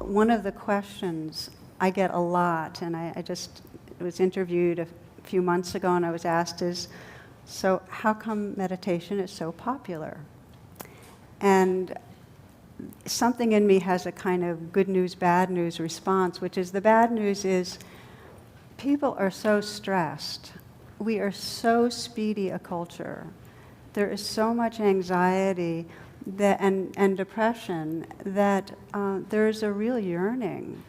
one of the questions I get a lot, and I just was interviewed a few months ago, and I was asked is, so how come meditation is so popular? And something in me has a kind of good news, bad news response, which is the bad news is people are so stressed. We are so speedy a culture. There is so much anxiety and depression that there's a real yearning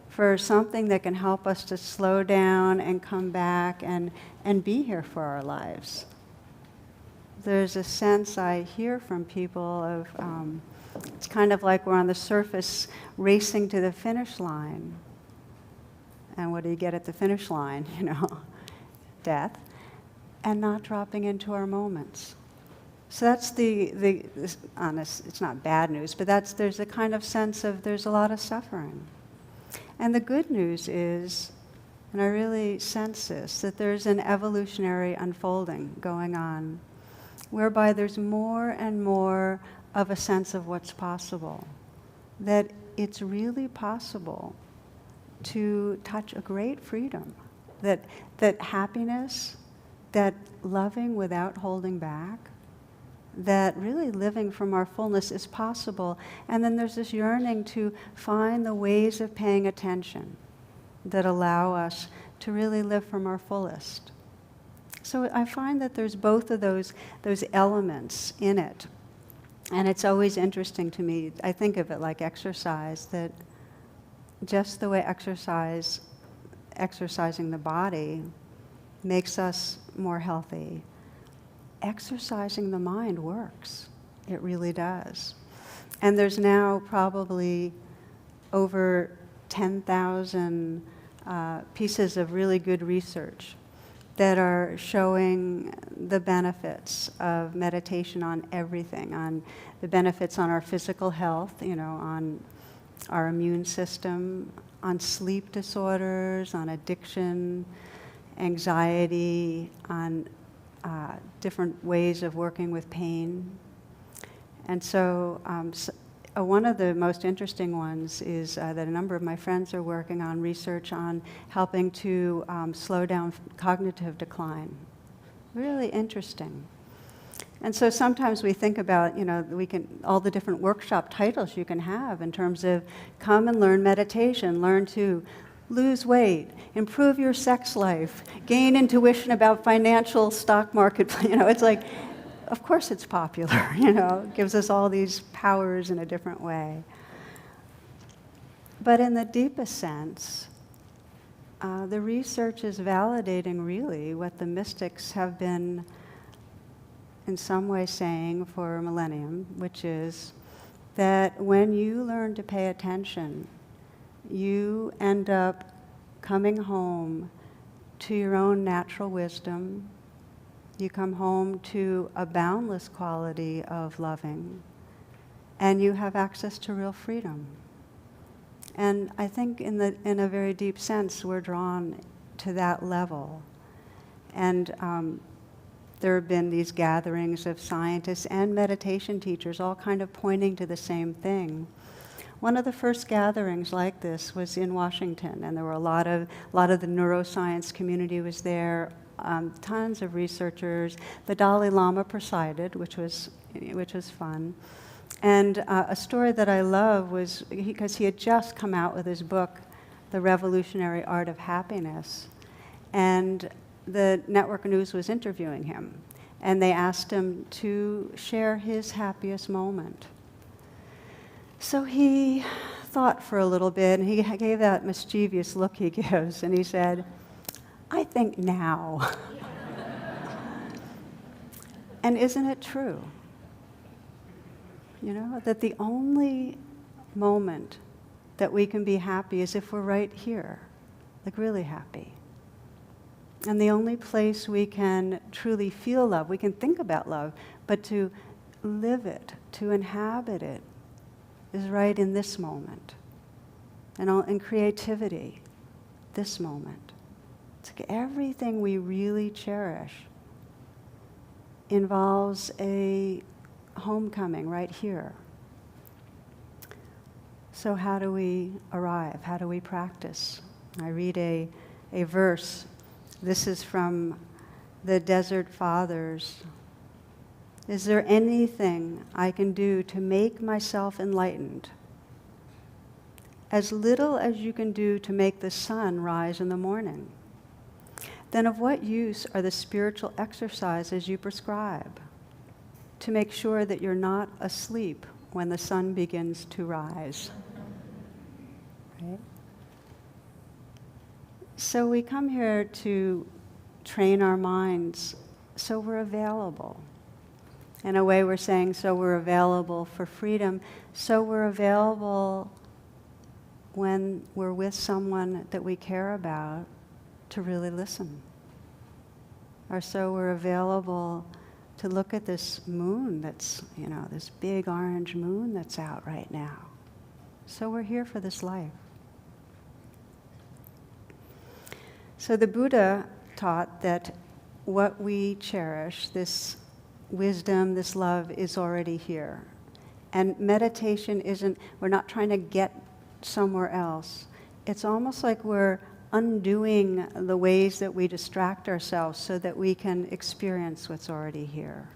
for something that can help us to slow down and come back and be here for our lives. There's a sense I hear from people of, it's kind of like we're on the surface racing to the finish line. And what do you get at the finish line? Death. And not dropping into our moments. So that's the honest, it's not bad news, but there's a kind of sense of there's a lot of suffering. And the good news is, and I really sense this, that there's an evolutionary unfolding going on, whereby there's more and more of a sense of what's possible. That it's really possible to touch a great freedom. That happiness, that loving without holding back, that really living from our fullness is possible. And then there's this yearning to find the ways of paying attention that allow us to really live from our fullest. So I find that there's both of those elements in it. And it's always interesting to me, I think of it like exercise, that just the way exercising the body makes us more healthy, exercising the mind works. It really does. And there's now probably over 10,000 pieces of really good research that are showing the benefits of meditation on everything, on the benefits on our physical health, on our immune system, on sleep disorders, on addiction, anxiety, on different ways of working with pain. And so one of the most interesting ones is that a number of my friends are working on research on helping to slow down cognitive decline. Really interesting. And so sometimes we think about, all the different workshop titles you can have in terms of come and learn meditation, learn to lose weight, improve your sex life, gain intuition about financial stock market. It's like, of course it's popular, it gives us all these powers in a different way. But in the deepest sense, the research is validating really what the mystics have been in some way saying for a millennium, which is that when you learn to pay attention, you end up coming home to your own natural wisdom. You come home to a boundless quality of loving, and you have access to real freedom. And I think in a very deep sense, we're drawn to that level. And there have been these gatherings of scientists and meditation teachers all kind of pointing to the same thing. One of the first gatherings like this was in Washington, and there were a lot of the neuroscience community was there, tons of researchers. The Dalai Lama presided, which was fun. And a story that I love was because he had just come out with his book, The Revolutionary Art of Happiness, and the network news was interviewing him, and they asked him to share his happiest moment. So he thought for a little bit, and he gave that mischievous look he gives, and he said, "I think now." And isn't it true? That the only moment that we can be happy is if we're right here, like really happy. And the only place we can truly feel love, we can think about love, but to live it, to inhabit it, is right in this moment. And in creativity, this moment. It's like everything we really cherish involves a homecoming right here. So how do we arrive? How do we practice? I read a verse. This is from the Desert Fathers. Is there anything I can do to make myself enlightened? As little as you can do to make the sun rise in the morning. Then of what use are the spiritual exercises you prescribe to make sure that you're not asleep when the sun begins to rise? Right? So we come here to train our minds so we're available. In a way we're saying, so we're available for freedom, so we're available when we're with someone that we care about to really listen. Or so we're available to look at this moon that's, this big orange moon that's out right now. So we're here for this life. So the Buddha taught that what we cherish, this wisdom, this love, is already here. And meditation we're not trying to get somewhere else. It's almost like we're undoing the ways that we distract ourselves so that we can experience what's already here.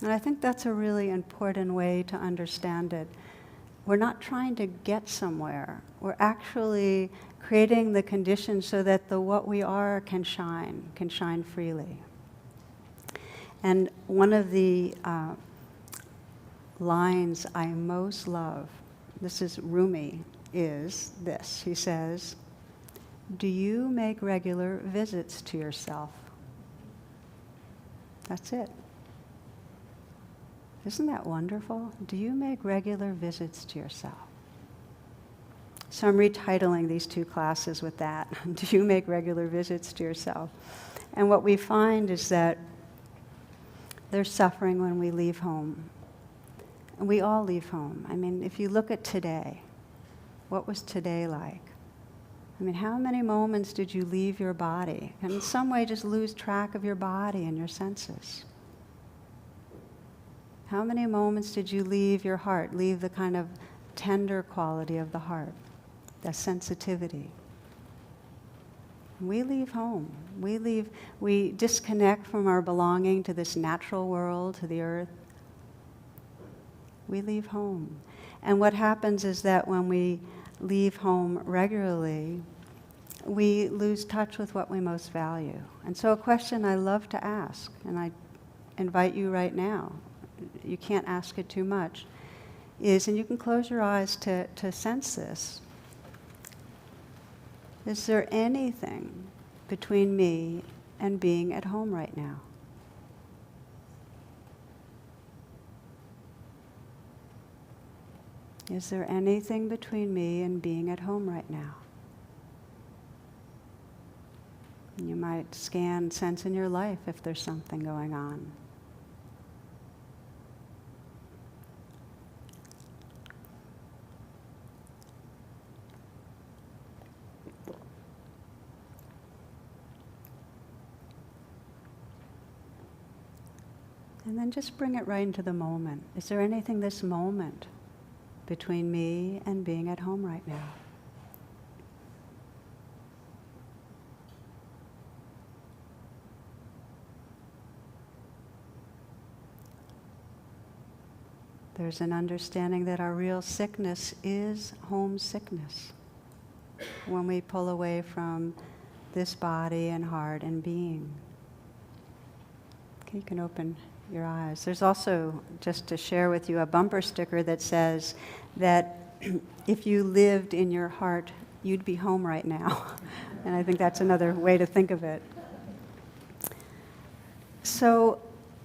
And I think that's a really important way to understand it. We're not trying to get somewhere. We're actually creating the conditions so that the what we are can shine freely. And one of the lines I most love, this is Rumi, is this. He says, "Do you make regular visits to yourself?" That's it. Isn't that wonderful? Do you make regular visits to yourself? So I'm retitling these two classes with that. Do you make regular visits to yourself? And what we find is that there's suffering when we leave home. And we all leave home. I mean, if you look at today, what was today like? I mean, how many moments did you leave your body? And in some way just lose track of your body and your senses? How many moments did you leave your heart, leave the kind of tender quality of the heart, the sensitivity? We leave home. We disconnect from our belonging to this natural world, to the earth. We leave home. And what happens is that when we leave home regularly, we lose touch with what we most value. And so a question I love to ask, and I invite you right now, you can't ask it too much, is, and you can close your eyes to sense this, is there anything between me and being at home right now? Is there anything between me and being at home right now? You might scan, sense in your life if there's something going on. And then just bring it right into the moment. Is there anything this moment between me and being at home right now? There's an understanding that our real sickness is homesickness. When we pull away from this body and heart and being. Okay, you can open your eyes. There's also, just to share with you, a bumper sticker that says that if you lived in your heart, you'd be home right now. And I think that's another way to think of it. So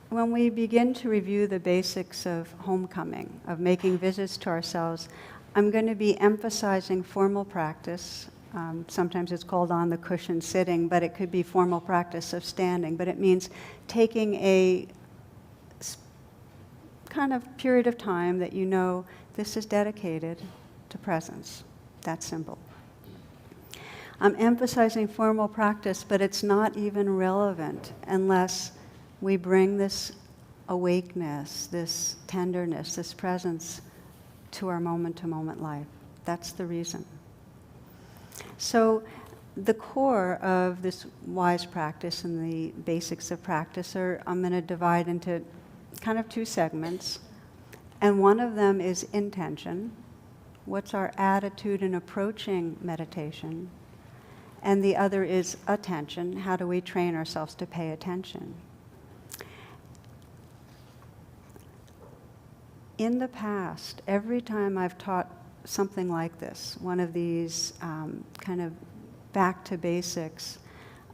when we begin to review the basics of homecoming, of making visits to ourselves, I'm going to be emphasizing formal practice. Sometimes it's called on the cushion sitting, but it could be formal practice of standing. But it means taking a kind of period of time that you know this is dedicated to presence. That's simple. I'm emphasizing formal practice, but it's not even relevant unless we bring this awakeness, this tenderness, this presence to our moment-to-moment life. That's the reason. So the core of this wise practice and the basics of practice are, I'm going to divide into kind of two segments. And one of them is intention. What's our attitude in approaching meditation? And the other is attention. How do we train ourselves to pay attention? In the past, every time I've taught something like this, one of these kind of back to basics,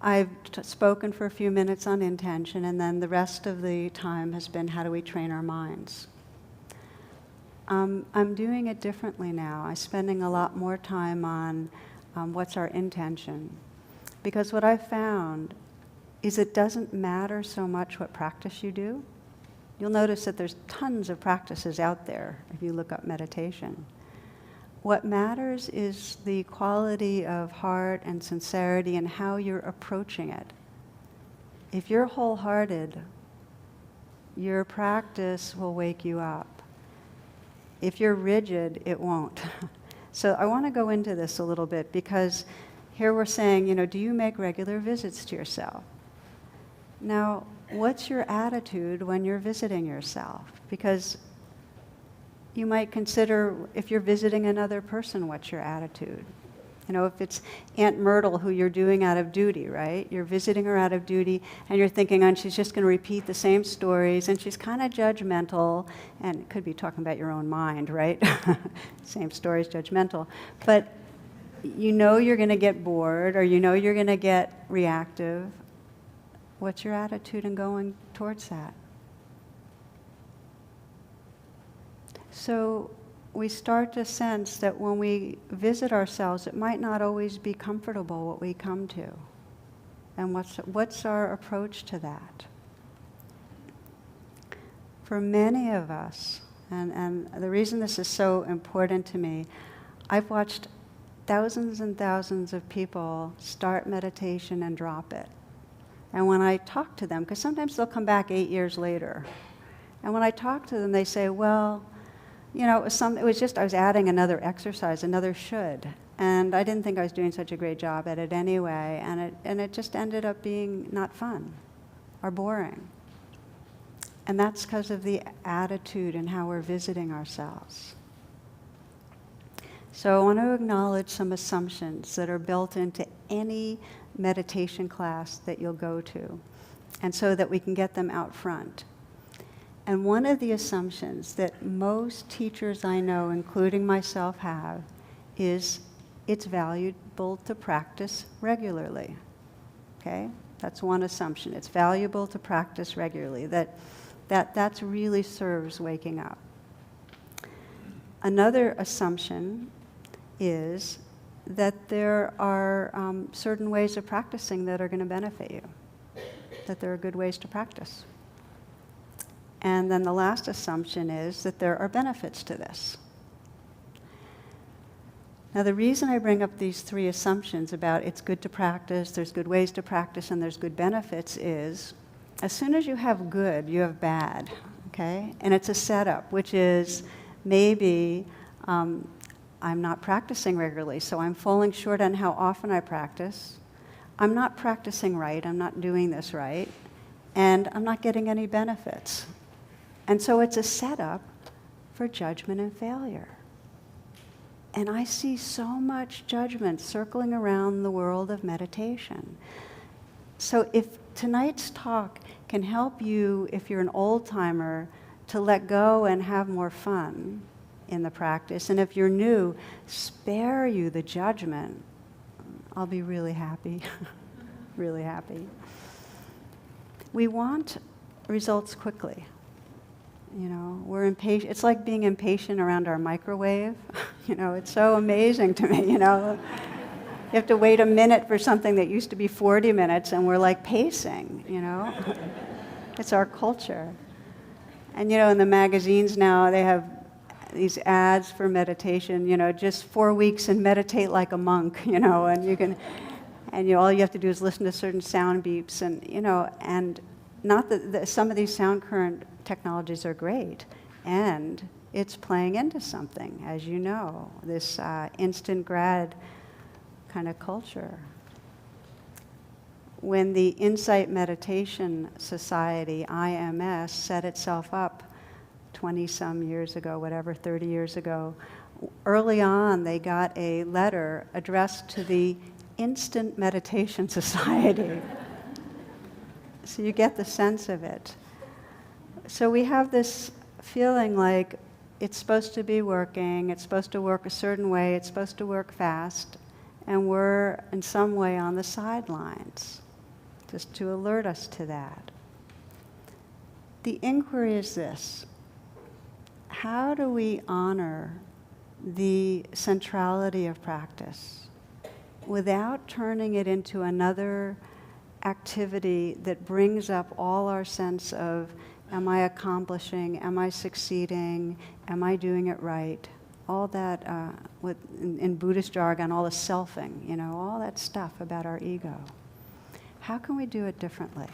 I've spoken for a few minutes on intention, and then the rest of the time has been how do we train our minds. I'm doing it differently now. I'm spending a lot more time on what's our intention. Because what I've found is it doesn't matter so much what practice you do. You'll notice that there's tons of practices out there if you look up meditation. What matters is the quality of heart and sincerity and how you're approaching it. If you're wholehearted, your practice will wake you up. If you're rigid, it won't. So I want to go into this a little bit because here we're saying, do you make regular visits to yourself? Now, what's your attitude when you're visiting yourself? Because you might consider, if you're visiting another person, what's your attitude? If it's Aunt Myrtle who you're doing out of duty, right? You're visiting her out of duty, and you're thinking, she's just going to repeat the same stories, and she's kind of judgmental, and it could be talking about your own mind, right? Same stories, judgmental. But you're going to get bored, or you're going to get reactive. What's your attitude in going towards that? So we start to sense that when we visit ourselves, it might not always be comfortable what we come to. And what's our approach to that? For many of us, and the reason this is so important to me, I've watched thousands and thousands of people start meditation and drop it. And when I talk to them, because sometimes they'll come back 8 years later, and when I talk to them, they say, well, it was just I was adding another exercise, another should, and I didn't think I was doing such a great job at it anyway, and it just ended up being not fun or boring. And that's because of the attitude and how we're visiting ourselves. So I want to acknowledge some assumptions that are built into any meditation class that you'll go to, and so that we can get them out front. And one of the assumptions that most teachers I know, including myself, have is it's valuable to practice regularly. Okay? That's one assumption. It's valuable to practice regularly. That really serves waking up. Another assumption is that there are certain ways of practicing that are going to benefit you, that there are good ways to practice. And then the last assumption is that there are benefits to this. Now, the reason I bring up these three assumptions about it's good to practice, there's good ways to practice, and there's good benefits is, as soon as you have good, you have bad, okay? And it's a setup, which is maybe I'm not practicing regularly, so I'm falling short on how often I practice. I'm not practicing right, I'm not doing this right, and I'm not getting any benefits. And so it's a setup for judgment and failure. And I see so much judgment circling around the world of meditation. So if tonight's talk can help you, if you're an old-timer, to let go and have more fun in the practice, and if you're new, spare you the judgment, I'll be really happy, really happy. We want results quickly. We're impatient. It's like being impatient around our microwave. It's so amazing to me, You have to wait a minute for something that used to be 40 minutes, and we're like pacing, It's our culture. And, in the magazines now, they have these ads for meditation, just 4 weeks and meditate like a monk, and you can, and all you have to do is listen to certain sound beeps, and, and not that some of these sound current technologies are great, and it's playing into something, as you know, this instant grad kind of culture. When the Insight Meditation Society, IMS, set itself up 20-some years ago, whatever, 30 years ago, early on they got a letter addressed to the Instant Meditation Society. So you get the sense of it. So we have this feeling like it's supposed to be working, it's supposed to work a certain way, it's supposed to work fast, and we're in some way on the sidelines, just to alert us to that. The inquiry is this: how do we honor the centrality of practice without turning it into another activity that brings up all our sense of, am I accomplishing, am I succeeding, am I doing it right? All that, in Buddhist jargon, all the selfing, all that stuff about our ego. How can we do it differently?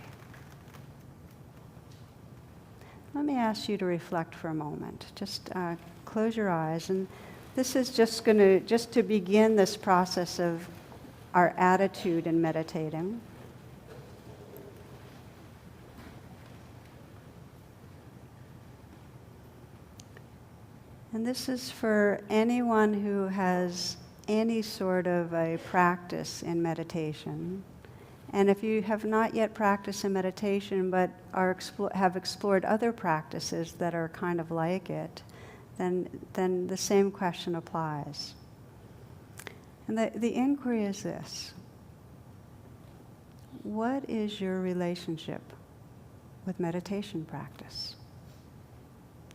Let me ask you to reflect for a moment. Just close your eyes, and this is just to begin this process of our attitude in meditating. And this is for anyone who has any sort of a practice in meditation. And if you have not yet practiced in meditation but have explored other practices that are kind of like it, then the same question applies. And the inquiry is this: what is your relationship with meditation practice?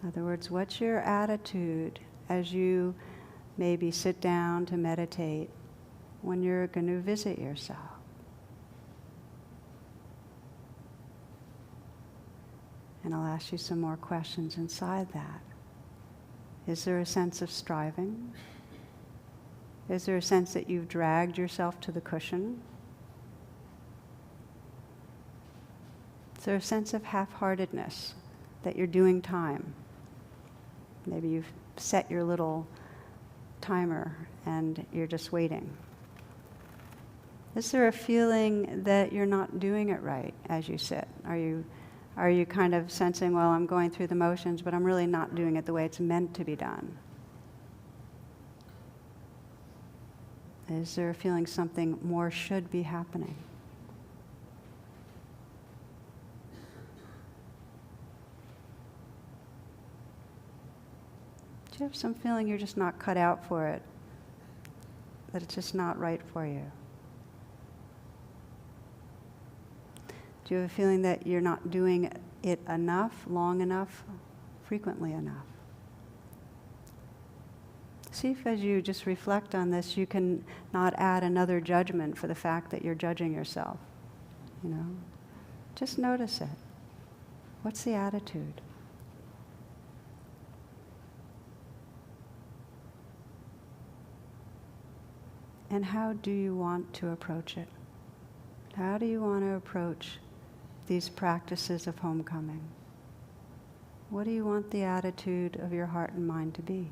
In other words, what's your attitude as you maybe sit down to meditate when you're going to visit yourself? And I'll ask you some more questions inside that. Is there a sense of striving? Is there a sense that you've dragged yourself to the cushion? Is there a sense of half-heartedness, that you're doing time? Maybe you've set your little timer and you're just waiting. Is there a feeling that you're not doing it right as you sit? Are you kind of sensing, well, I'm going through the motions, but I'm really not doing it the way it's meant to be done? Is there a feeling something more should be happening? Do you have some feeling you're just not cut out for it? That it's just not right for you? Do you have a feeling that you're not doing it enough, long enough, frequently enough? See if as you just reflect on this, you can not add another judgment for the fact that you're judging yourself. Just notice it. What's the attitude? And how do you want to approach it? How do you want to approach these practices of homecoming? What do you want the attitude of your heart and mind to be?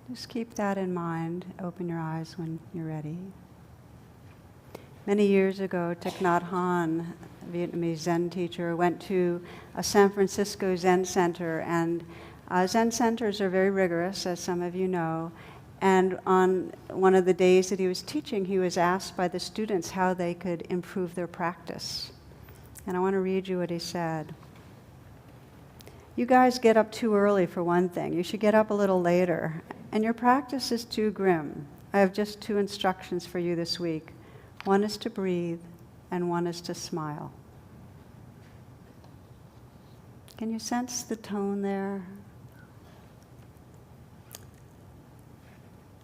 Just keep that in mind. Open your eyes when you're ready. Many years ago, Thich Nhat Hanh, a Vietnamese Zen teacher, went to a San Francisco Zen center, and Zen centers are very rigorous, as some of you know. And on one of the days that he was teaching, he was asked by the students how they could improve their practice. And I want to read you what he said. You guys get up too early, for one thing. You should get up a little later. And your practice is too grim. I have just 2 instructions for you this week. One is to breathe, and one is to smile. Can you sense the tone there?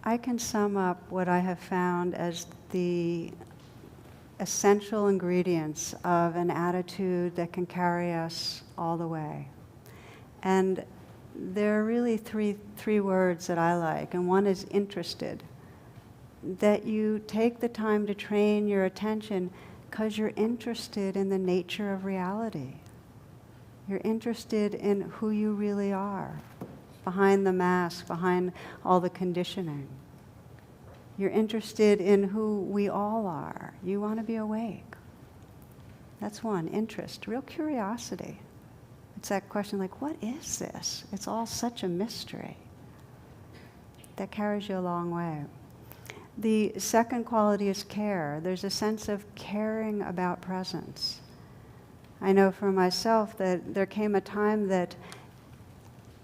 I can sum up what I have found as the essential ingredients of an attitude that can carry us all the way. And there are really three words that I like, and one is interested. That you take the time to train your attention because you're interested in the nature of reality. You're interested in who you really are, behind the mask, behind all the conditioning. You're interested in who we all are. You want to be awake. That's one, interest, real curiosity. It's that question like, what is this? It's all such a mystery. That carries you a long way. The second quality is care. There's a sense of caring about presence. I know for myself that there came a time that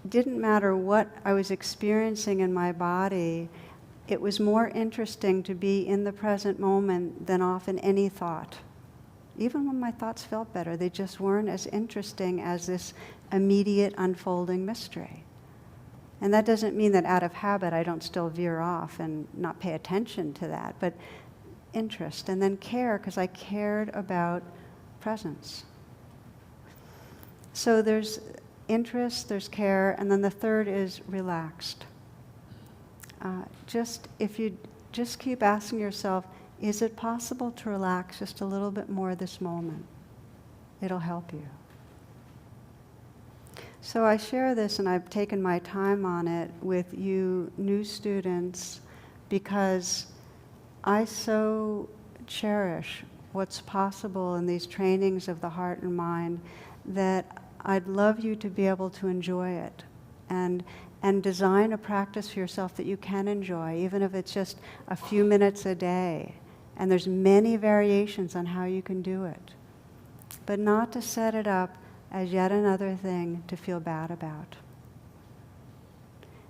didn't matter what I was experiencing in my body, it was more interesting to be in the present moment than often any thought. Even when my thoughts felt better, they just weren't as interesting as this immediate unfolding mystery. And that doesn't mean that out of habit I don't still veer off and not pay attention to that, but interest. And then care, because I cared about presence. So there's interest, there's care, and then the third is relaxed. If you just keep asking yourself, is it possible to relax just a little bit more this moment? It'll help you. So I share this, and I've taken my time on it with you new students because I so cherish what's possible in these trainings of the heart and mind that I'd love you to be able to enjoy it and design a practice for yourself that you can enjoy, even if it's just a few minutes a day. And there's many variations on how you can do it. But not to set it up as yet another thing to feel bad about.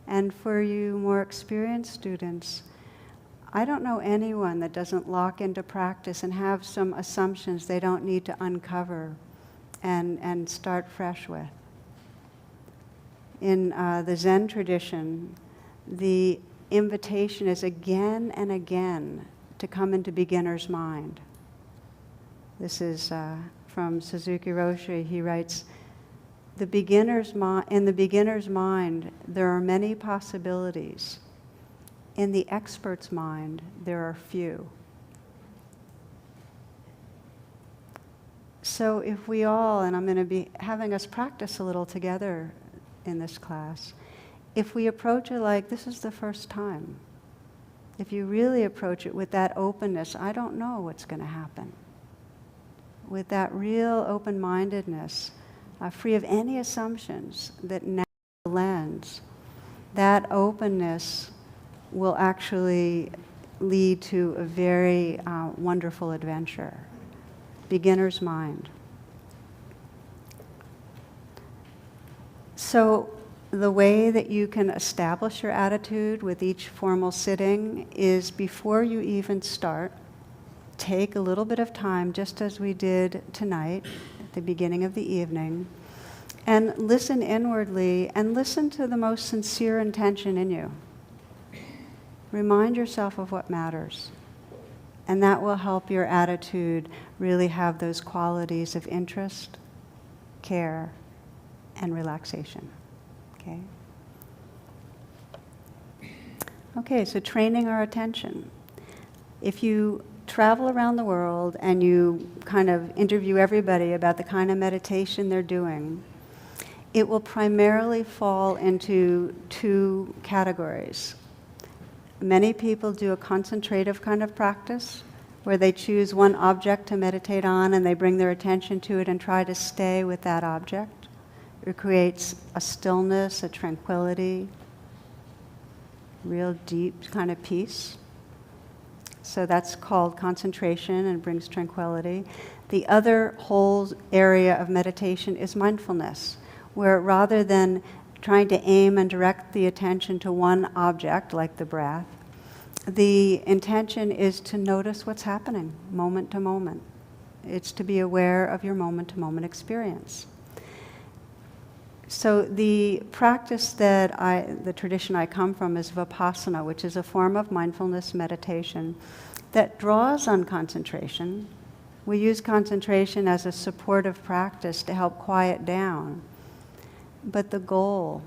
And for you more experienced students, I don't know anyone that doesn't lock into practice and have some assumptions they don't need to uncover and start fresh with. In the Zen tradition, the invitation is again and again to come into beginner's mind. This is from Suzuki Roshi. He writes, in the beginner's mind, there are many possibilities. In the expert's mind, there are few. So if we all, and I'm going to be having us practice a little together in this class, if we approach it like this is the first time, if you really approach it with that openness, I don't know what's going to happen. With that real open-mindedness, free of any assumptions that now lens, that openness will actually lead to a very wonderful adventure. Beginner's mind. So the way that you can establish your attitude with each formal sitting is before you even start, take a little bit of time, just as we did tonight, at the beginning of the evening, and listen inwardly and listen to the most sincere intention in you. Remind yourself of what matters. And that will help your attitude really have those qualities of interest, care, and relaxation. Okay? Okay, so training our attention. If you travel around the world and you kind of interview everybody about the kind of meditation they're doing, it will primarily fall into two categories. Many people do a concentrative kind of practice where they choose one object to meditate on and they bring their attention to it and try to stay with that object. It creates a stillness, a tranquility, real deep kind of peace. So that's called concentration and brings tranquility. The other whole area of meditation is mindfulness, where rather than trying to aim and direct the attention to one object, like the breath, the intention is to notice what's happening moment to moment. It's to be aware of your moment-to-moment experience. So the practice the tradition I come from is vipassana, which is a form of mindfulness meditation that draws on concentration, We use concentration as a supportive practice to help quiet down. But the goal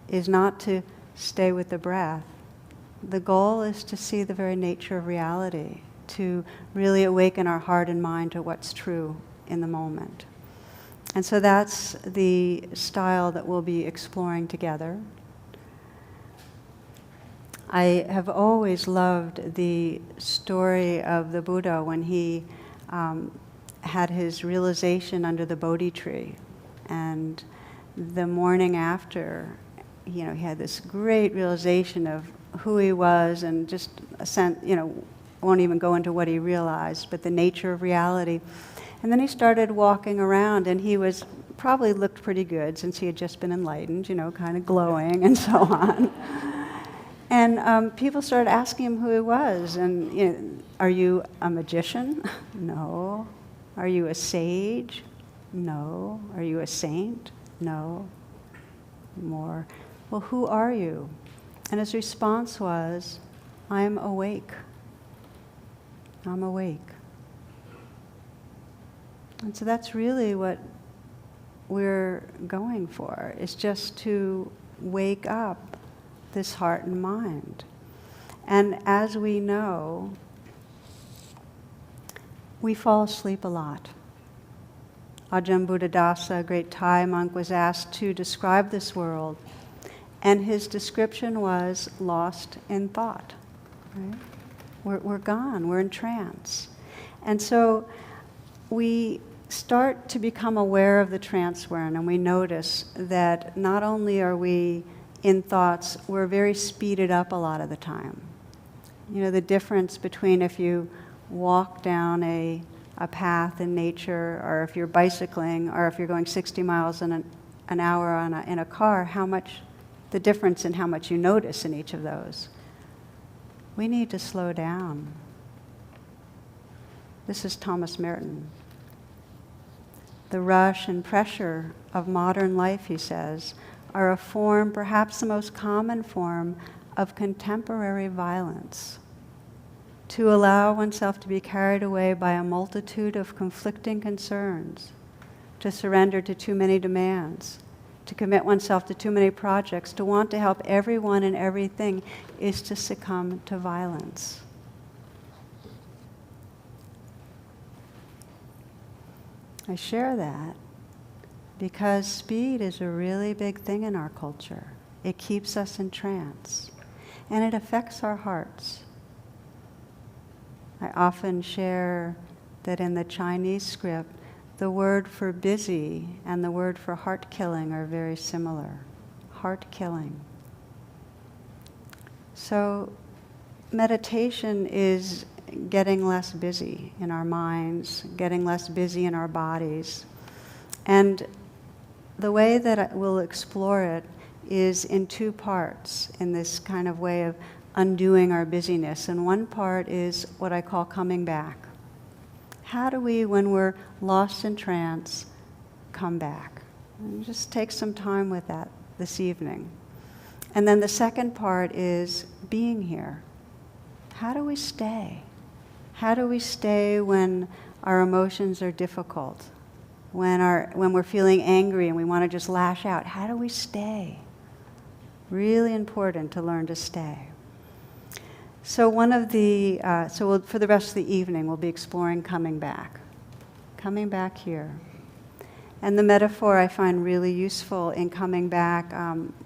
is not to stay with the breath. The goal is to see the very nature of reality, to really awaken our heart and mind to what's true in the moment. And so that's the style that we'll be exploring together. I have always loved the story of the Buddha when he had his realization under the Bodhi tree. And the morning after, he had this great realization of who he was and just a sense, won't even go into what he realized, but the nature of reality. And then he started walking around, and he probably looked pretty good since he had just been enlightened, kind of glowing and so on. And people started asking him who he was. And, are you a magician? No. Are you a sage? No. Are you a saint? No. More. Well, who are you? And his response was, I'm awake. I'm awake. And so that's really what we're going for, is just to wake up this heart and mind. And as we know, we fall asleep a lot. Ajahn Buddhadasa, a great Thai monk, was asked to describe this world, and his description was lost in thought. Right? We're gone, we're in trance. And so we start to become aware of the trance we're in, and we notice that not only are we in thoughts, we're very speeded up a lot of the time. The difference between if you walk down a path in nature, or if you're bicycling, or if you're going 60 miles an hour in a car, how much, the difference in how much you notice in each of those. We need to slow down. This is Thomas Merton. The rush and pressure of modern life, he says, are a form, perhaps the most common form, of contemporary violence. To allow oneself to be carried away by a multitude of conflicting concerns, to surrender to too many demands, to commit oneself to too many projects, to want to help everyone and everything, is to succumb to violence. I share that because speed is a really big thing in our culture. It keeps us in trance, and it affects our hearts. I often share that in the Chinese script, the word for busy and the word for heart killing are very similar. Heart killing. So meditation is getting less busy in our minds, getting less busy in our bodies. And the way that we'll explore it is in two parts, in this kind of way of undoing our busyness. And one part is what I call coming back. How do we, when we're lost in trance, come back? And just take some time with that this evening. And then the second part is being here. How do we stay? How do we stay when our emotions are difficult? When we're feeling angry and we want to just lash out? How do we stay? Really important to learn to stay. So for the rest of the evening, we'll be exploring coming back here. And the metaphor I find really useful in coming back,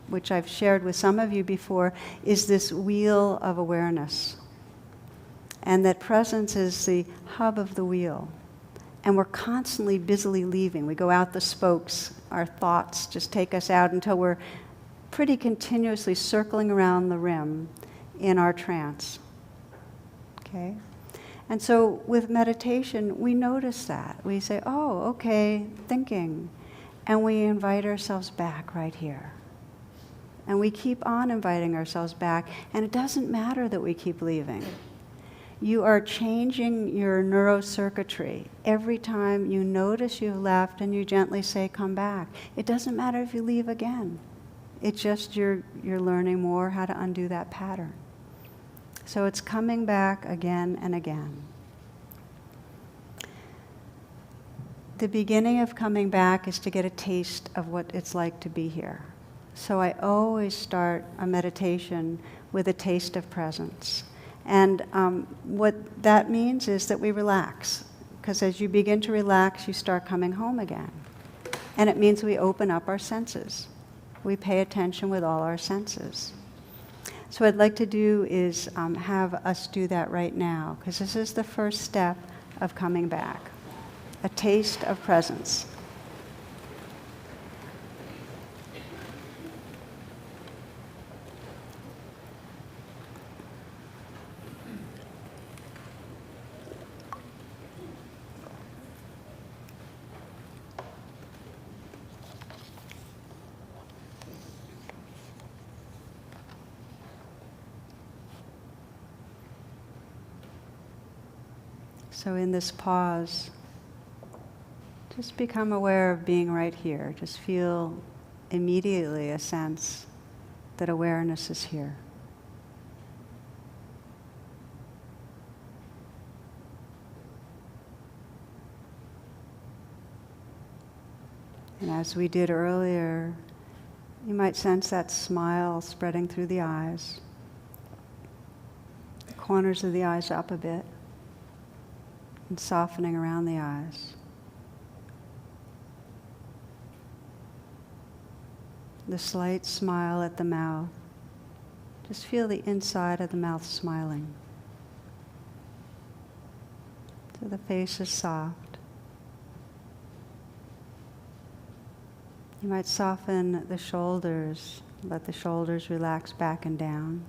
which I've shared with some of you before, is this wheel of awareness. And that presence is the hub of the wheel. And we're constantly busily leaving. We go out the spokes. Our thoughts just take us out until we're pretty continuously circling around the rim in our trance. Okay? And so with meditation, we notice that. We say, oh, okay, thinking. And we invite ourselves back right here. And we keep on inviting ourselves back. And it doesn't matter that we keep leaving. You are changing your neurocircuitry every time you notice you've left and you gently say, come back. It doesn't matter if you leave again. It's just you're learning more how to undo that pattern. So it's coming back again and again. the beginning of coming back is to get a taste of what it's like to be here. So I always start a meditation with a taste of presence. And what that means is that we relax, because as you begin to relax, you start coming home again. And it means we open up our senses. We pay attention with all our senses. So what I'd like to do is have us do that right now, because this is the first step of coming back. A taste of presence. So in this pause, just become aware of being right here. Just feel immediately a sense that awareness is here. And as we did earlier, you might sense that smile spreading through the eyes, the corners of the eyes up a bit, and softening around the eyes. The slight smile at the mouth. Just feel the inside of the mouth smiling. So the face is soft. You might soften the shoulders, let the shoulders relax back and down.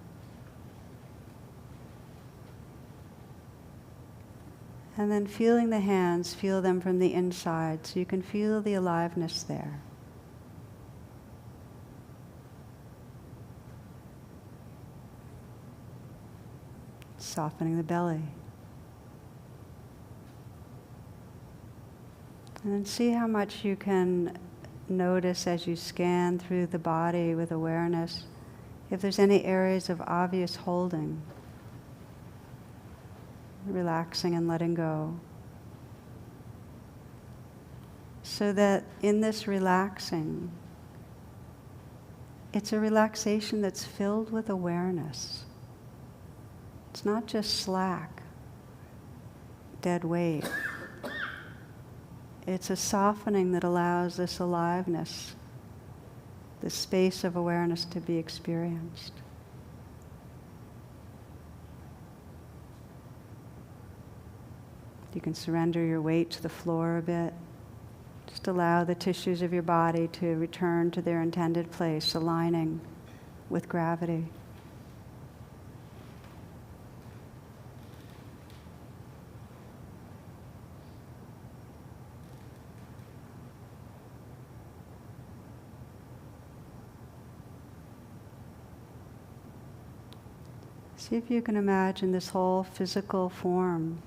And then feeling the hands, feel them from the inside so you can feel the aliveness there. Softening the belly. And then see how much you can notice as you scan through the body with awareness, if there's any areas of obvious holding. Relaxing and letting go. So that in this relaxing, it's a relaxation that's filled with awareness. It's not just slack, dead weight. It's a softening that allows this aliveness, this space of awareness to be experienced. You can surrender your weight to the floor a bit. Just allow the tissues of your body to return to their intended place, aligning with gravity. See if you can imagine this whole physical form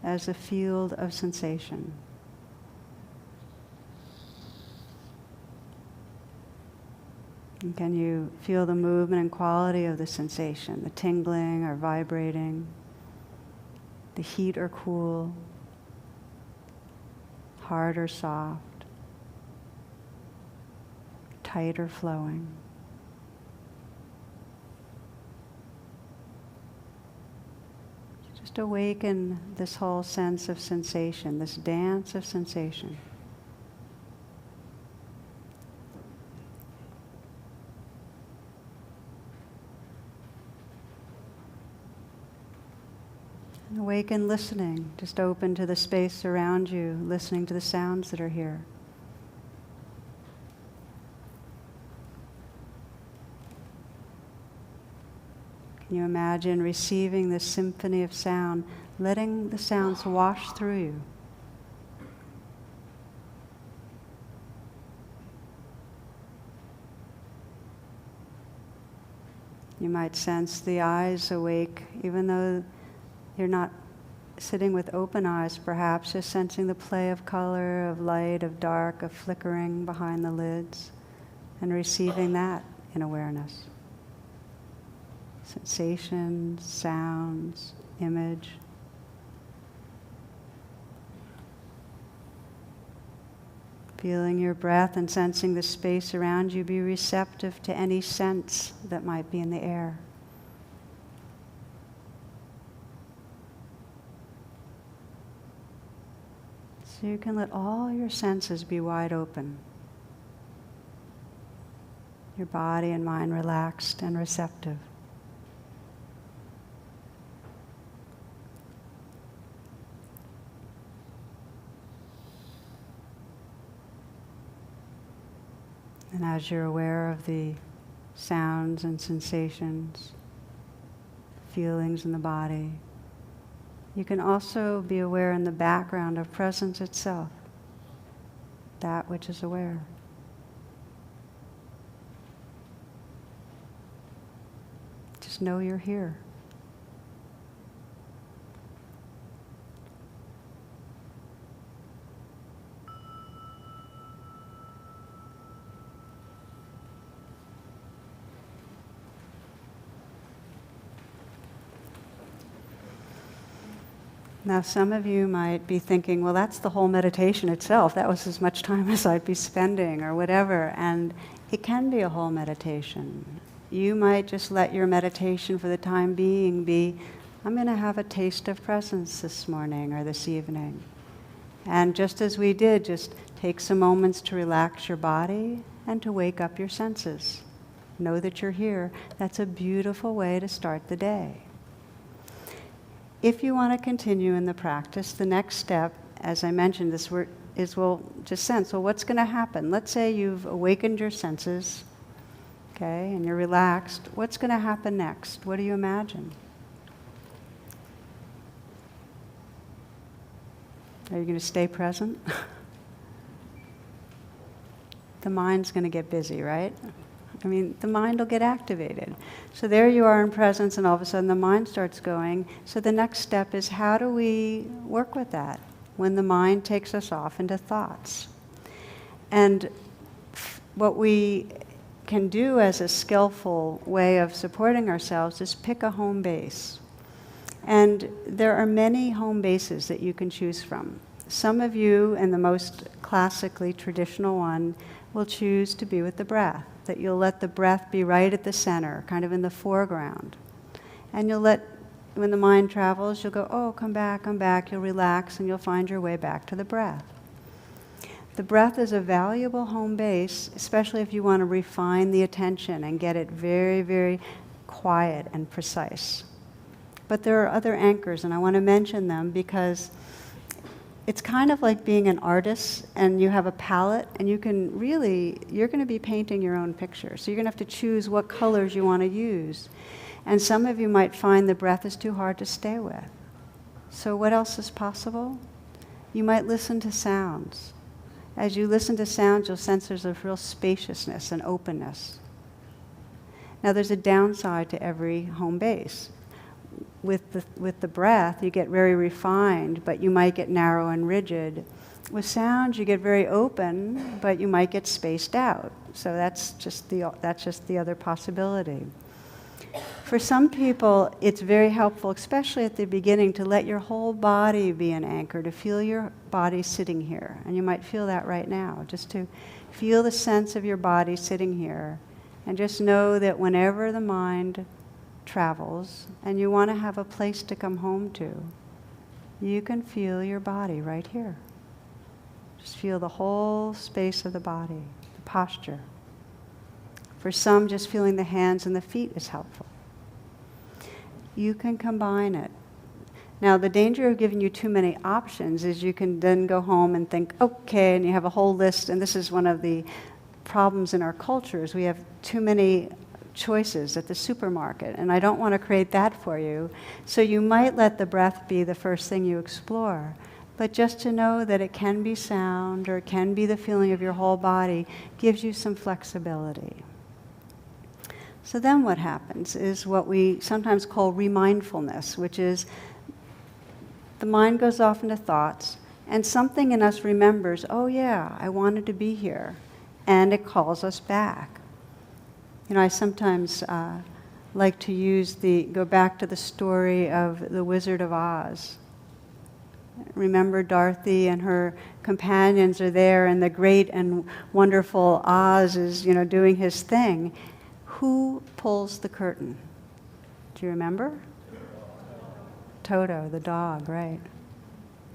as a field of sensation. And can you feel the movement and quality of the sensation, the tingling or vibrating, the heat or cool, hard or soft, tight or flowing? Just awaken this whole sense of sensation, this dance of sensation. And awaken listening, just open to the space around you, listening to the sounds that are here. Can you imagine receiving this symphony of sound, letting the sounds wash through you? You might sense the eyes awake, even though you're not sitting with open eyes, perhaps just sensing the play of color, of light, of dark, of flickering behind the lids, and receiving that in awareness. Sensations, sounds, image. Feeling your breath and sensing the space around you, be receptive to any sense that might be in the air. So you can let all your senses be wide open. Your body and mind relaxed and receptive. And as you're aware of the sounds and sensations, feelings in the body, you can also be aware in the background of presence itself, that which is aware. Just know you're here. Now, some of you might be thinking, well, that's the whole meditation itself. That was as much time as I'd be spending, or whatever. And it can be a whole meditation. You might just let your meditation for the time being be, I'm going to have a taste of presence this morning or this evening. And just as we did, just take some moments to relax your body and to wake up your senses. Know that you're here. That's a beautiful way to start the day. If you want to continue in the practice, the next step, as I mentioned, we'll just sense, well, what's going to happen? Let's say you've awakened your senses, okay, and you're relaxed. What's going to happen next? What do you imagine? Are you going to stay present? The mind's going to get busy, right? I mean, the mind will get activated. So there you are in presence, and all of a sudden the mind starts going. So the next step is, how do we work with that when the mind takes us off into thoughts? And what we can do as a skillful way of supporting ourselves is pick a home base. And there are many home bases that you can choose from. Some of you, and the most classically traditional one, will choose to be with the breath. That you'll let the breath be right at the center, kind of in the foreground. And you'll let, when the mind travels, you'll go, oh, come back, you'll relax, and you'll find your way back to the breath. The breath is a valuable home base, especially if you want to refine the attention and get it very, very quiet and precise. But there are other anchors, and I want to mention them because it's kind of like being an artist, and you have a palette, and you're going to be painting your own picture. So you're going to have to choose what colors you want to use. And some of you might find the breath is too hard to stay with. So what else is possible? You might listen to sounds. As you listen to sounds, you'll sense there's a real spaciousness and openness. Now there's a downside to every home base. With the breath, you get very refined, but you might get narrow and rigid. With sound, you get very open, but you might get spaced out. So that's just the other possibility. For some people, it's very helpful, especially at the beginning, to let your whole body be an anchor, to feel your body sitting here. And you might feel that right now, just to feel the sense of your body sitting here. And just know that whenever the mind travels and you want to have a place to come home to, you can feel your body right here. Just feel the whole space of the body, the posture. For some, just feeling the hands and the feet is helpful. You can combine it. Now, the danger of giving you too many options is you can then go home and think, okay, and you have a whole list, and this is one of the problems in our cultures. We have too many choices at the supermarket, and I don't want to create that for you. So you might let the breath be the first thing you explore. But just to know that it can be sound, or it can be the feeling of your whole body, gives you some flexibility. So then what happens is what we sometimes call remindfulness, which is the mind goes off into thoughts, and something in us remembers, oh yeah, I wanted to be here, and it calls us back. You know, I sometimes like to go back to the story of the Wizard of Oz. Remember, Dorothy and her companions are there, and the great and wonderful Oz is, doing his thing. Who pulls the curtain? Do you remember? Toto, the dog, right?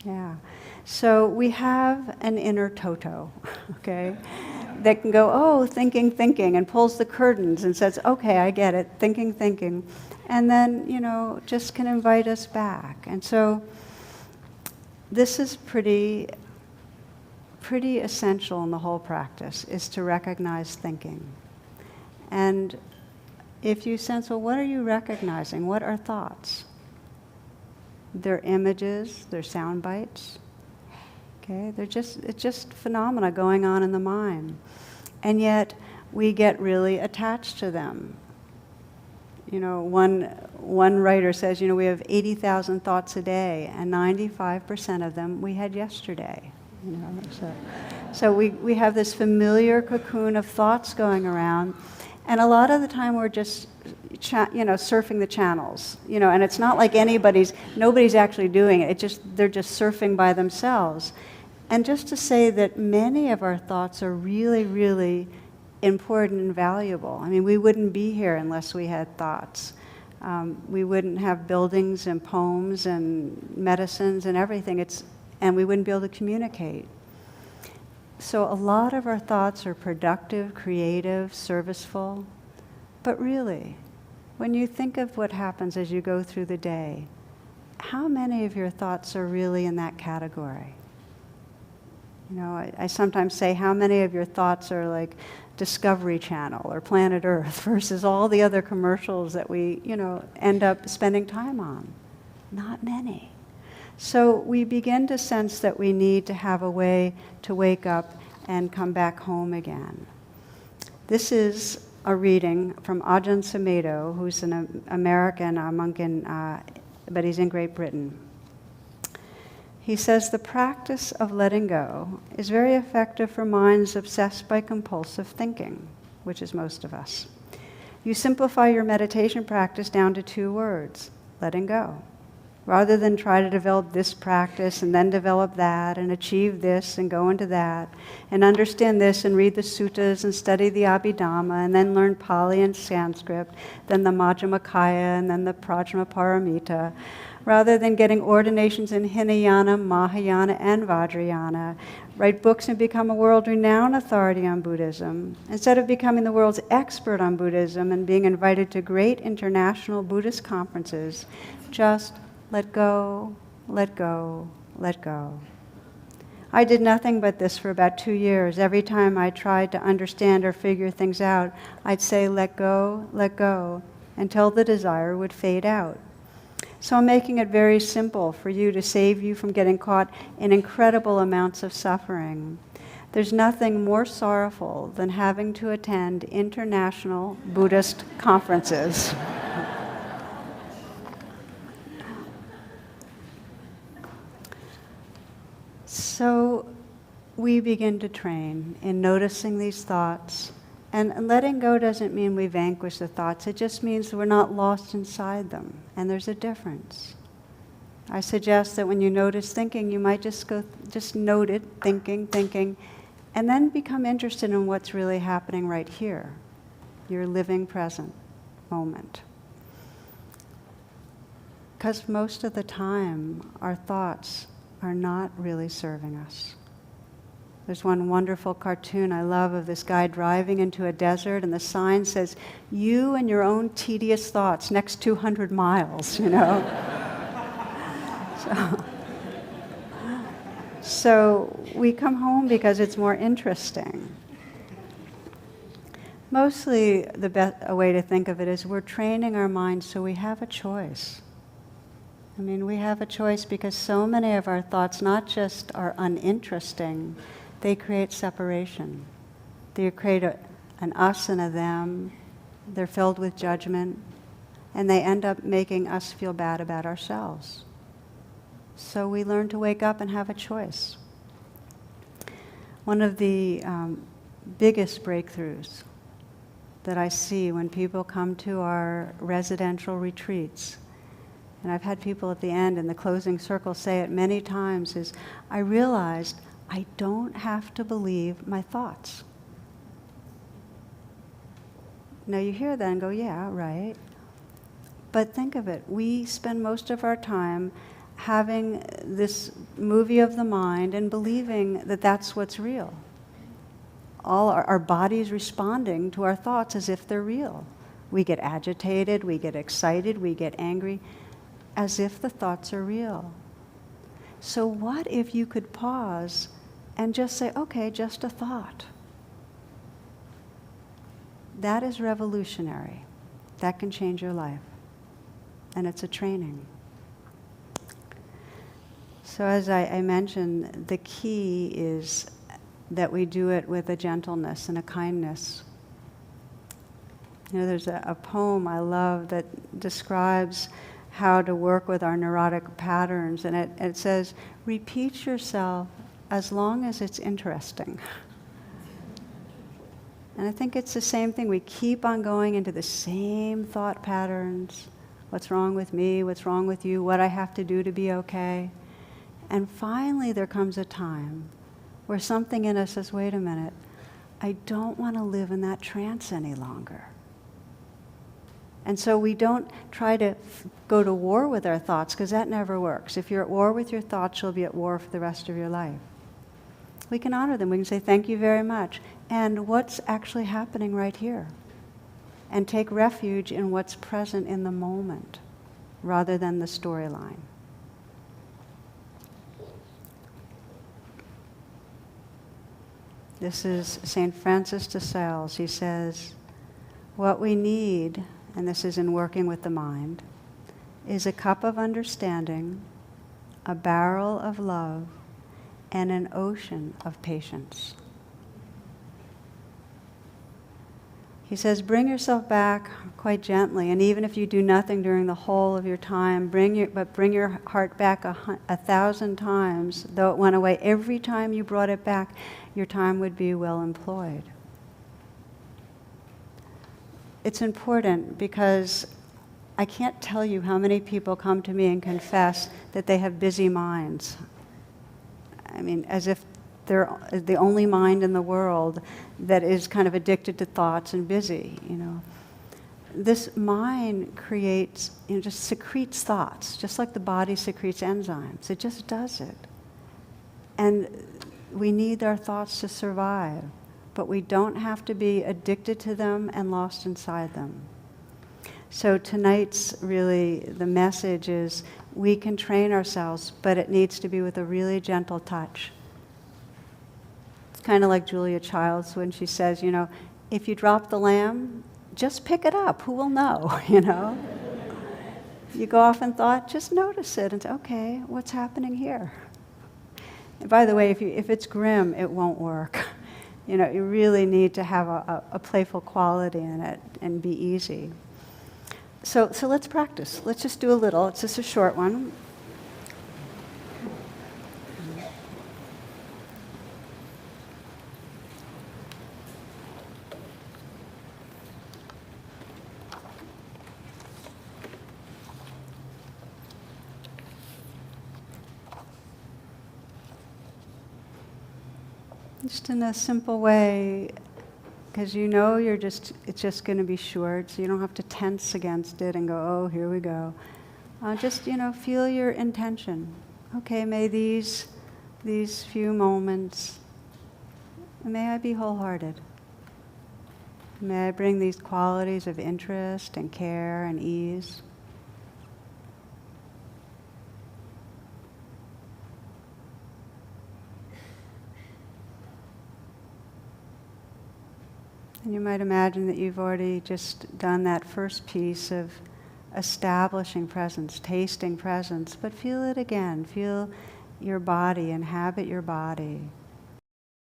Yeah. So we have an inner Toto, okay, that can go, oh, thinking, and pulls the curtains and says, okay, I get it, thinking, and then, just can invite us back. And so this is pretty essential in the whole practice, is to recognize thinking. And if you sense, well, what are you recognizing? What are thoughts? They're images, they're sound bites. Okay, it's just phenomena going on in the mind. And yet we get really attached to them. One writer says, we have 80,000 thoughts a day, and 95% of them we had yesterday. So we have this familiar cocoon of thoughts going around, and a lot of the time we're just surfing the channels, and it's not like nobody's actually doing it. They're just surfing by themselves. And just to say that many of our thoughts are really, really important and valuable. I mean, we wouldn't be here unless we had thoughts. We wouldn't have buildings and poems and medicines and everything. And we wouldn't be able to communicate. So a lot of our thoughts are productive, creative, serviceful. But really, when you think of what happens as you go through the day, how many of your thoughts are really in that category? I sometimes say, how many of your thoughts are like Discovery Channel or Planet Earth versus all the other commercials that we, end up spending time on? Not many. So we begin to sense that we need to have a way to wake up and come back home again. This is a reading from Ajahn Sumedho, who's an American, a monk but he's in Great Britain. He says, the practice of letting go is very effective for minds obsessed by compulsive thinking, which is most of us. You simplify your meditation practice down to 2 words, letting go. Rather than try to develop this practice and then develop that and achieve this and go into that and understand this and read the suttas and study the Abhidhamma and then learn Pali and Sanskrit, then the Majjhima Nikaya and then the Prajnaparamita, rather than getting ordinations in Hinayana, Mahayana, and Vajrayana, write books and become a world-renowned authority on Buddhism, instead of becoming the world's expert on Buddhism and being invited to great international Buddhist conferences, just let go, let go, let go. I did nothing but this for about 2 years. Every time I tried to understand or figure things out, I'd say, let go, until the desire would fade out. So I'm making it very simple for you to save you from getting caught in incredible amounts of suffering. There's nothing more sorrowful than having to attend international Buddhist conferences. So we begin to train in noticing these thoughts. And letting go doesn't mean we vanquish the thoughts. It just means we're not lost inside them. And there's a difference. I suggest that when you notice thinking, you might just note it, thinking, and then become interested in what's really happening right here, your living present moment. Because most of the time, our thoughts are not really serving us. There's one wonderful cartoon I love of this guy driving into a desert, and the sign says, "You and your own tedious thoughts, next 200 miles," So we come home because it's more interesting. Mostly a way to think of it is we're training our minds so we have a choice. I mean, we have a choice because so many of our thoughts not just are uninteresting, they create separation. They create an us and a them. They're filled with judgment. And they end up making us feel bad about ourselves. So we learn to wake up and have a choice. One of the biggest breakthroughs that I see when people come to our residential retreats and I've had people at the end in the closing circle say it many times, is I realized I don't have to believe my thoughts. Now you hear that and go, yeah, right. But think of it, we spend most of our time having this movie of the mind and believing that that's what's real. All our bodies responding to our thoughts as if they're real. We get agitated, we get excited, we get angry, as if the thoughts are real. So what if you could pause and just say, okay, just a thought. That is revolutionary. That can change your life. And it's a training. So as I mentioned, the key is that we do it with a gentleness and a kindness. You know, there's a poem I love that describes how to work with our neurotic patterns, and it says, repeat yourself as long as it's interesting. And I think it's the same thing. We keep on going into the same thought patterns. What's wrong with me? What's wrong with you? What I have to do to be okay? And finally there comes a time where something in us says, wait a minute, I don't want to live in that trance any longer. And so we don't try to go to war with our thoughts, because that never works. If you're at war with your thoughts, you'll be at war for the rest of your life. We can honor them. We can say, thank you very much. And what's actually happening right here? And take refuge in what's present in the moment, rather than the storyline. This is St. Francis de Sales. He says, what we need, and this is in working with the mind, is a cup of understanding, a barrel of love, and an ocean of patience. He says, bring yourself back quite gently, and even if you do nothing during the whole of your time, bring your heart back 1,000 times. Though it went away, every time you brought it back, your time would be well employed. It's important because I can't tell you how many people come to me and confess that they have busy minds. I mean, as if they're the only mind in the world that is kind of addicted to thoughts and busy, you know. This mind creates, just secretes thoughts, just like the body secretes enzymes. It just does it. And we need our thoughts to survive, but we don't have to be addicted to them and lost inside them. So tonight's really, the message is we can train ourselves, but it needs to be with a really gentle touch. It's kind of like Julia Childs when she says, if you drop the lamb, just pick it up. Who will know, You go off in thought, just notice it and say, okay, what's happening here? And by the way, if it's grim, it won't work. You really need to have a playful quality in it and be easy. So let's practice. Let's just do a little. It's just a short one. Just in a simple way, because it's just going to be short, so you don't have to tense against it and go, oh, here we go. Just, feel your intention. Okay, may these few moments, may I be wholehearted. May I bring these qualities of interest and care and ease. And you might imagine that you've already just done that first piece of establishing presence, tasting presence, but feel it again. Feel your body, inhabit your body,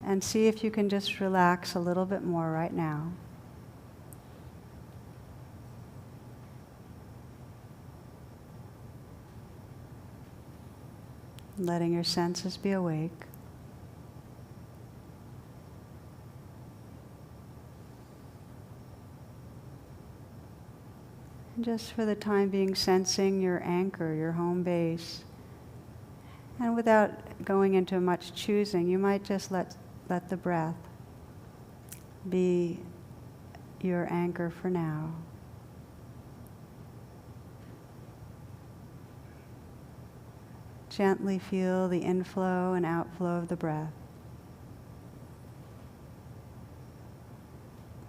and see if you can just relax a little bit more right now. Letting your senses be awake. And just for the time being, sensing your anchor, your home base. And without going into much choosing, you might just let the breath be your anchor for now. Gently feel the inflow and outflow of the breath.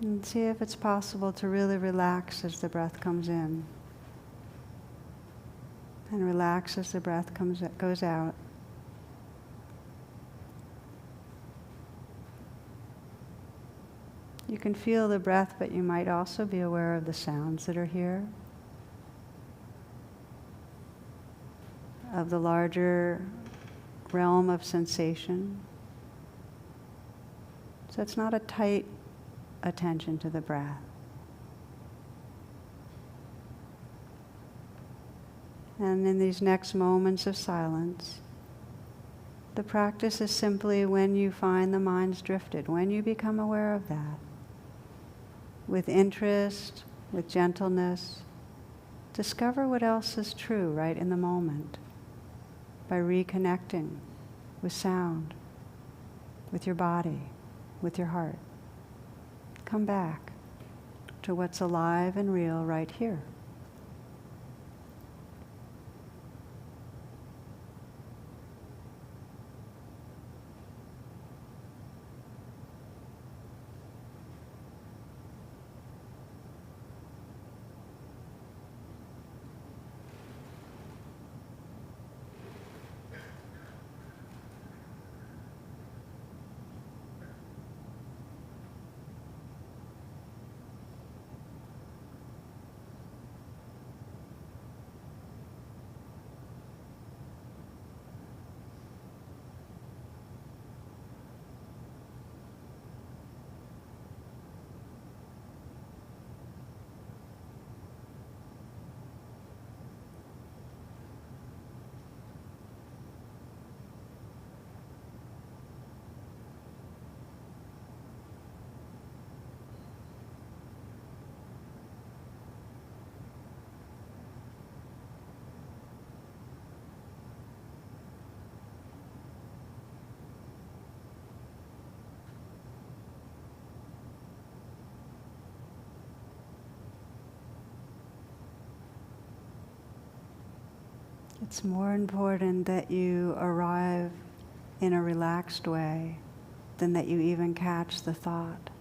And see if it's possible to really relax as the breath comes in. And relax as the breath goes out. You can feel the breath, but you might also be aware of the sounds that are here, of the larger realm of sensation. So it's not a tight attention to the breath. And in these next moments of silence, the practice is simply when you find the mind's drifted, when you become aware of that, with interest, with gentleness, discover what else is true right in the moment by reconnecting with sound, with your body, with your heart. Come back to what's alive and real right here. It's more important that you arrive in a relaxed way than that you even catch the thought.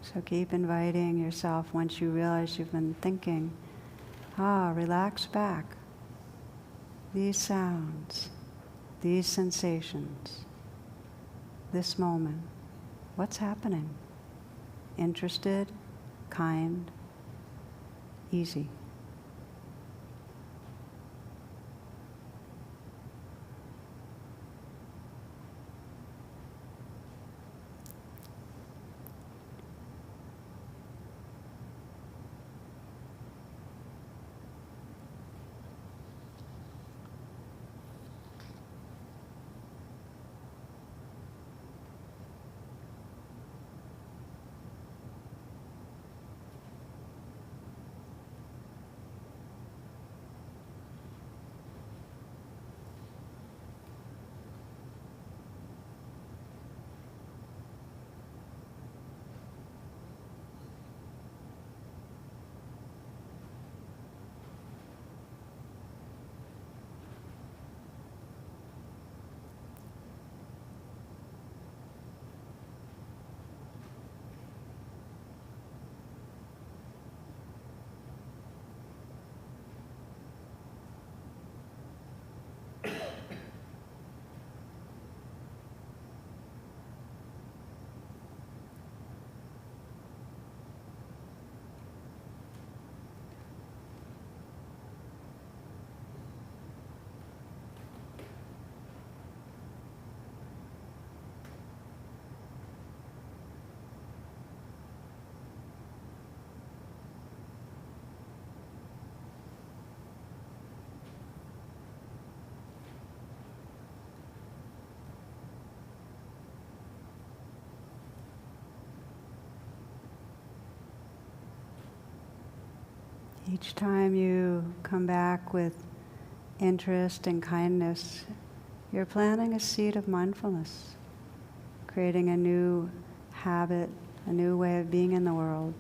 So keep inviting yourself once you realize you've been thinking, relax back. These sounds, these sensations, this moment, what's happening? Interested, kind, easy. Each time you come back with interest and kindness, you're planting a seed of mindfulness, creating a new habit, a new way of being in the world.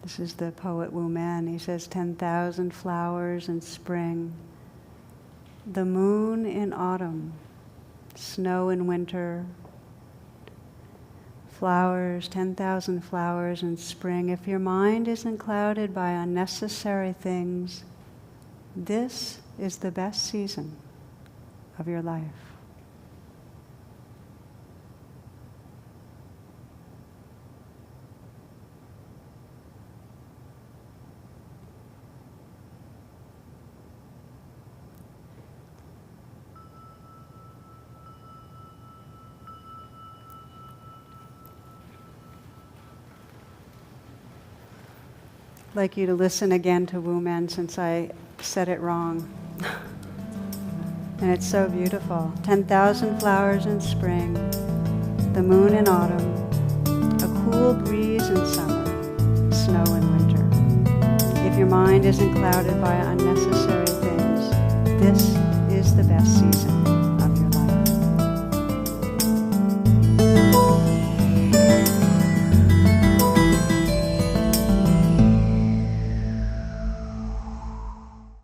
This is the poet Wu Man. He says, 10,000 flowers in spring, the moon in autumn, snow in winter, flowers, 10,000 flowers in spring. If your mind isn't clouded by unnecessary things, this is the best season of your life. I'd like you to listen again to Wu Men since I said it wrong. And it's so beautiful. 10,000 flowers in spring, the moon in autumn, a cool breeze in summer, snow in winter. If your mind isn't clouded by unnecessary things, this is the best season.